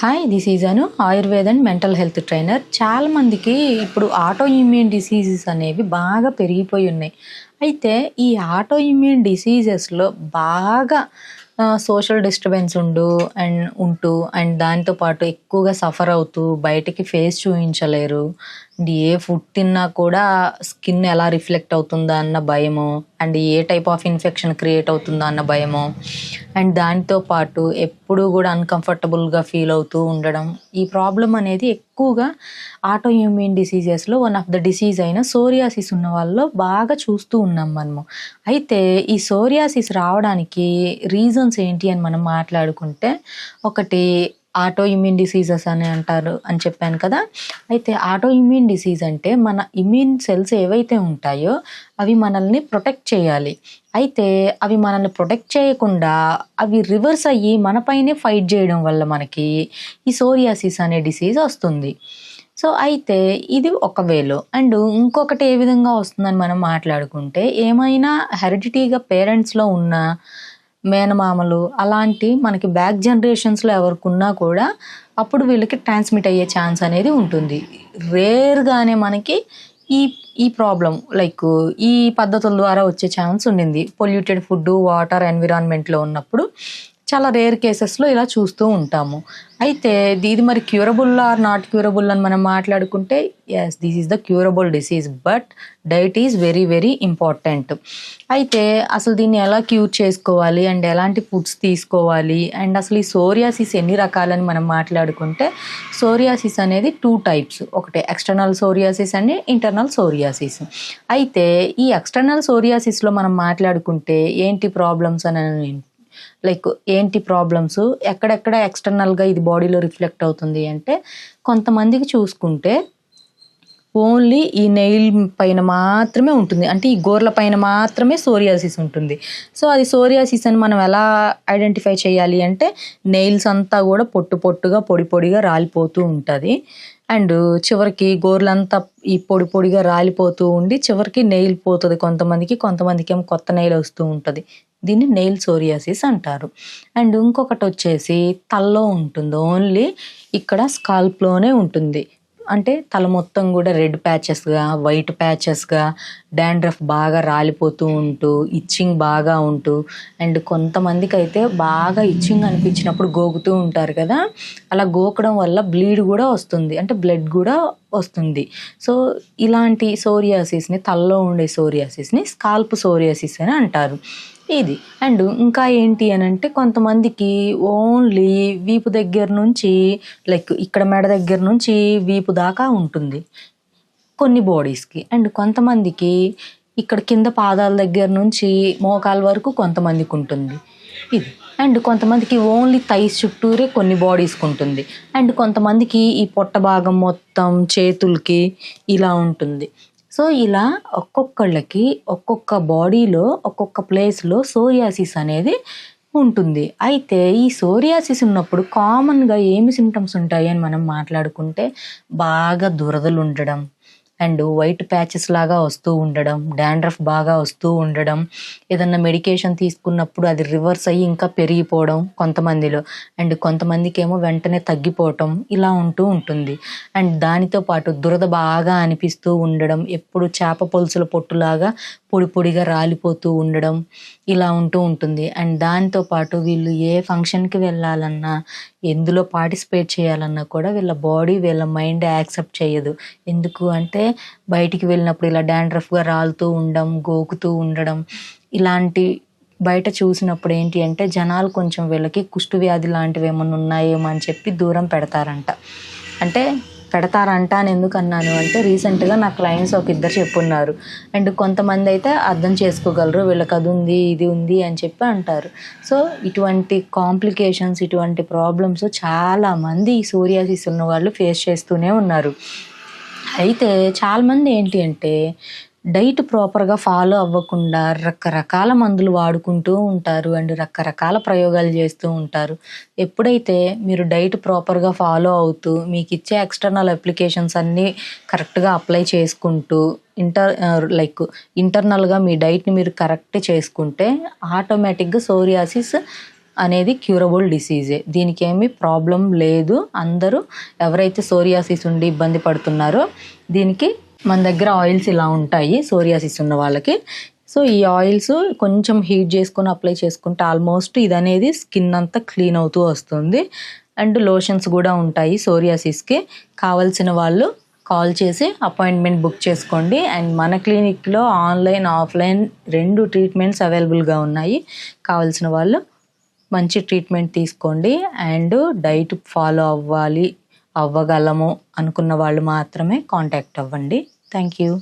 Hi, this is Anu Ayurveda and mental health trainer. చాలామందికి ఇప్పుడు auto immune diseases అనేవి బాగా పెరిగిపోయి ఉన్నాయి. అయితే ఈ ఆటో ఇమ్యూన్ డిసీజెస్లో బాగా సోషల్ డిస్టర్బెన్స్ అండ్ దాంతో పాటు ఎక్కువగా సఫర్ అవుతూ బయటికి ఫేస్ చూపించలేరు. అండ్ ఏ ఫుడ్ తిన్నా కూడా స్కిన్ ఎలా రిఫ్లెక్ట్ అవుతుందా అన్న భయము, and A type of infection create అవుతుందా అన్న భయము, అండ్ దాంతో పాటు ఎప్పుడూ కూడా అన్కంఫర్టబుల్గా ఫీల్ అవుతూ ఉండడం. ఈ ప్రాబ్లం అనేది ఎక్కువగా ఆటో ఇమ్యూన్ డిసీజెస్లో వన్ ఆఫ్ ద డిసీజ్ అయిన సోరియాసిస్ ఉన్న వాళ్ళలో బాగా చూస్తూ ఉన్నాం మనము. అయితే ఈ సోరియాసిస్ రావడానికి రీజన్స్ ఏంటి అని మనం మాట్లాడుకుంటే, ఒకటి ఆటో ఇమ్యూన్ డిసీజెస్ అని అంటారు అని చెప్పాను కదా. అయితే ఆటో ఇమ్యూన్ డిసీజ్ అంటే మన ఇమ్యూన్ సెల్స్ ఏవైతే ఉంటాయో అవి మనల్ని ప్రొటెక్ట్ చేయాలి. అయితే అవి మనల్ని ప్రొటెక్ట్ చేయకుండా అవి రివర్స్ అయ్యి మనపైనే ఫైట్ చేయడం వల్ల మనకి ఈ సోరియాసిస్ అనే డిసీజ్ వస్తుంది. సో అయితే ఇది ఒక వేలో. అండ్ ఇంకొకటి ఏ విధంగా వస్తుందని మనం మాట్లాడుకుంటే, ఏమైనా హెరిడిటీగా పేరెంట్స్లో ఉన్న మేనమామలు అలాంటి మనకి బ్యాక్ జనరేషన్స్లో ఎవరికున్నా కూడా అప్పుడు వీళ్ళకి ట్రాన్స్మిట్ అయ్యే ఛాన్స్ అనేది ఉంటుంది. రేర్గానే మనకి ఈ ఈ ప్రాబ్లం లైక్ ఈ పద్ధతుల ద్వారా వచ్చే ఛాన్స్ ఉండింది. పొల్యూటెడ్ ఫుడ్, వాటర్, ఎన్విరాన్మెంట్లో ఉన్నప్పుడు చాలా రేర్ కేసెస్లో ఇలా చూస్తూ ఉంటాము. అయితే ఇది మరి క్యూరబుల్ ఆర్ నాట్ క్యూరబుల్ అని మనం మాట్లాడుకుంటే, yes, this is the curable disease, but diet is very very important. అయితే అసలు దీన్ని ఎలా క్యూర్ చేసుకోవాలి అండ్ ఎలాంటి ఫుడ్స్ తీసుకోవాలి, అండ్ అసలు ఈ సోరియాసిస్ ఎన్ని రకాలని మనం మాట్లాడుకుంటే, సోరియాసిస్ అనేది 2 టైప్స్. ఒకటి external psoriasis and internal psoriasis. అయితే ఈ ఎక్స్టర్నల్ సోరియాసిస్లో మనం మాట్లాడుకుంటే ఏంటి ప్రాబ్లమ్స్ అని, లైక్ ఏంటి ప్రాబ్లమ్స్, ఎక్కడెక్కడ ఎక్స్టర్నల్గా ఇది బాడీలో రిఫ్లెక్ట్ అవుతుంది అంటే, కొంతమందికి చూసుకుంటే ఓన్లీ ఈ నెయిల్ పైన మాత్రమే ఉంటుంది, అంటే ఈ గోర్ల పైన మాత్రమే సోరియాసిస్ ఉంటుంది. సో అది సోరియాసిస్ అని మనం ఎలా ఐడెంటిఫై చేయాలి అంటే, నెయిల్స్ అంతా కూడా పొట్టు పొట్టుగా పొడి పొడిగా రాలిపోతూ ఉంటుంది. అండ్ చివరికి గోర్లంతా ఈ పొడి పొడిగా రాలిపోతూ ఉండి చివరికి నెయిల్ పోతుంది కొంతమందికి ఏమో కొత్త నెయిల్ వస్తూ ఉంటుంది. దీన్ని నెయిల్ సోరియాసిస్ అంటారు. అండ్ ఇంకొకటి వచ్చేసి తలలో ఉంటుంది, ఓన్లీ ఇక్కడ స్కాల్ప్లోనే ఉంటుంది. అంటే తల మొత్తం కూడా రెడ్ ప్యాచెస్గా, వైట్ ప్యాచెస్గా, డాండ్రఫ్ బాగా రాలిపోతూ ఉంటూ, ఇచ్చింగ్ బాగా ఉంటూ, అండ్ కొంతమందికి అయితే బాగా ఇచ్చింగ్ అనిపించినప్పుడు గోకుతూ ఉంటారు కదా, అలా గోకడం వల్ల బ్లీడ్ కూడా వస్తుంది, అంటే బ్లడ్ కూడా వస్తుంది. సో ఇలాంటి సోరియాసిస్ని, తలలో ఉండే సోరియాసిస్ని స్కాల్ప్ సోరియాసిస్ అని అంటారు. ఇది. అండ్ ఇంకా ఏంటి అని అంటే, కొంతమందికి ఓన్లీ వీపు దగ్గర నుంచి, లైక్ ఇక్కడ మెడ దగ్గర నుంచి వీపు దాకా ఉంటుంది కొన్ని బాడీస్కి. అండ్ కొంతమందికి ఇక్కడ కింద పాదాల దగ్గర నుంచి మోకాల వరకు కొంతమందికి ఉంటుంది ఇది. అండ్ కొంతమందికి ఓన్లీ థైస్ చుట్టూరే కొన్ని బాడీస్కి ఉంటుంది. అండ్ కొంతమందికి ఈ పొట్ట భాగం మొత్తం, చేతులకి ఇలా ఉంటుంది. సో ఇలా ఒక్కొక్కళ్ళకి ఒక్కొక్క బాడీలో ఒక్కొక్క ప్లేస్లో సోరియాసిస్ అనేది ఉంటుంది. అయితే ఈ సోరియాసిస్ ఉన్నప్పుడు కామన్గా ఏమి సిమ్టమ్స్ ఉంటాయి అని మనం మాట్లాడుకుంటే, బాగా దురదలు ఉండడం, అండ్ వైట్ ప్యాచెస్ లాగా వస్తూ ఉండడం, డాండ్రఫ్ బాగా వస్తూ ఉండడం, ఏదన్నా మెడికేషన్ తీసుకున్నప్పుడు అది రివర్స్ అయ్యి ఇంకా పెరిగిపోవడం కొంతమందిలో, అండ్ కొంతమందికి ఏమో వెంటనే తగ్గిపోవటం, ఇలా ఉంటూ ఉంటుంది. అండ్ దానితో పాటు దురద బాగా అనిపిస్తూ ఉండడం, ఎప్పుడు చేప పులుసుల పొట్టులాగా పొడి పొడిగా రాలిపోతూ ఉండడం, ఇలా ఉంటూ ఉంటుంది. అండ్ దాంతోపాటు వీళ్ళు ఏ ఫంక్షన్కి వెళ్ళాలన్నా, ఎందులో పార్టిసిపేట్ చేయాలన్నా కూడా వీళ్ళ బాడీ, వీళ్ళ మైండ్ యాక్సెప్ట్ చేయదు. ఎందుకు అంటే, బయటికి వెళ్ళినప్పుడు ఇలా డాండ్రఫ్గా రాలుతూ ఉండడం, గోకుతూ ఉండడం, ఇలాంటి బయట చూసినప్పుడు ఏంటి అంటే, జనాలు కొంచెం వీళ్ళకి కుష్టు వ్యాధి లాంటివి ఏమన్నా ఉన్నాయేమో అని చెప్పి దూరం పెడతారంట. అంటే పెడతారంట అని ఎందుకు అన్నాను అంటే, రీసెంట్గా నా క్లయింట్స్ ఒక ఇద్దరు చెప్పున్నారు. అండ్ కొంతమంది అయితే అర్థం చేసుకోగలరు, వీళ్ళకి అది ఉంది ఇది ఉంది అని చెప్పి అంటారు. సో ఇటువంటి కాంప్లికేషన్స్, ఇటువంటి ప్రాబ్లమ్స్ చాలామంది ఈ సోరియాసిస్ ఉన్న వాళ్ళు ఫేస్ చేస్తూనే ఉన్నారు. అయితే చాలామంది ఏంటి అంటే, డైట్ ప్రాపర్గా ఫాలో అవ్వకుండా రకరకాల మందులు వాడుకుంటూ ఉంటారు అండ్ రకరకాల ప్రయోగాలు చేస్తూ ఉంటారు. ఎప్పుడైతే మీరు డైట్ ప్రాపర్గా ఫాలో అవుతూ, మీకు ఇచ్చే ఎక్స్టర్నల్ అప్లికేషన్స్ అన్నీ కరెక్ట్గా అప్లై చేసుకుంటూ, ఇంటర్నల్గా మీ డైట్ని మీరు కరెక్ట్ చేసుకుంటే, ఆటోమేటిక్గా సోరియాసిస్ అనేది క్యూరబుల్ డిసీజే. దీనికి ఏమీ ప్రాబ్లం లేదు. అందరూ ఎవరైతే సోరియాసిస్ ఉండి ఇబ్బంది పడుతున్నారో దీనికి మన దగ్గర ఆయిల్స్ ఇలా ఉంటాయి సోరియాసిస్ ఉన్న వాళ్ళకి. సో ఈ ఆయిల్స్ కొంచెం హీట్ చేసుకొని అప్లై చేసుకుంటే ఆల్మోస్ట్ ఇది అనేది స్కిన్ అంతా క్లీన్ అవుతూ వస్తుంది. అండ్ లోషన్స్ కూడా ఉంటాయి సోరియాసిస్కి. కావాల్సిన వాళ్ళు కాల్ చేసి అపాయింట్మెంట్ బుక్ చేసుకోండి. అండ్ మన క్లినిక్లో ఆన్లైన్ ఆఫ్లైన్ 2 ట్రీట్మెంట్స్ అవైలబుల్గా ఉన్నాయి. కావాల్సిన వాళ్ళు మంచి ట్రీట్మెంట్ తీసుకోండి. అండ్ డైట్ ఫాలో అవ్వగలము అనుకున్న వాళ్ళు మాత్రమే కాంటాక్ట్ అవ్వండి. Thank you.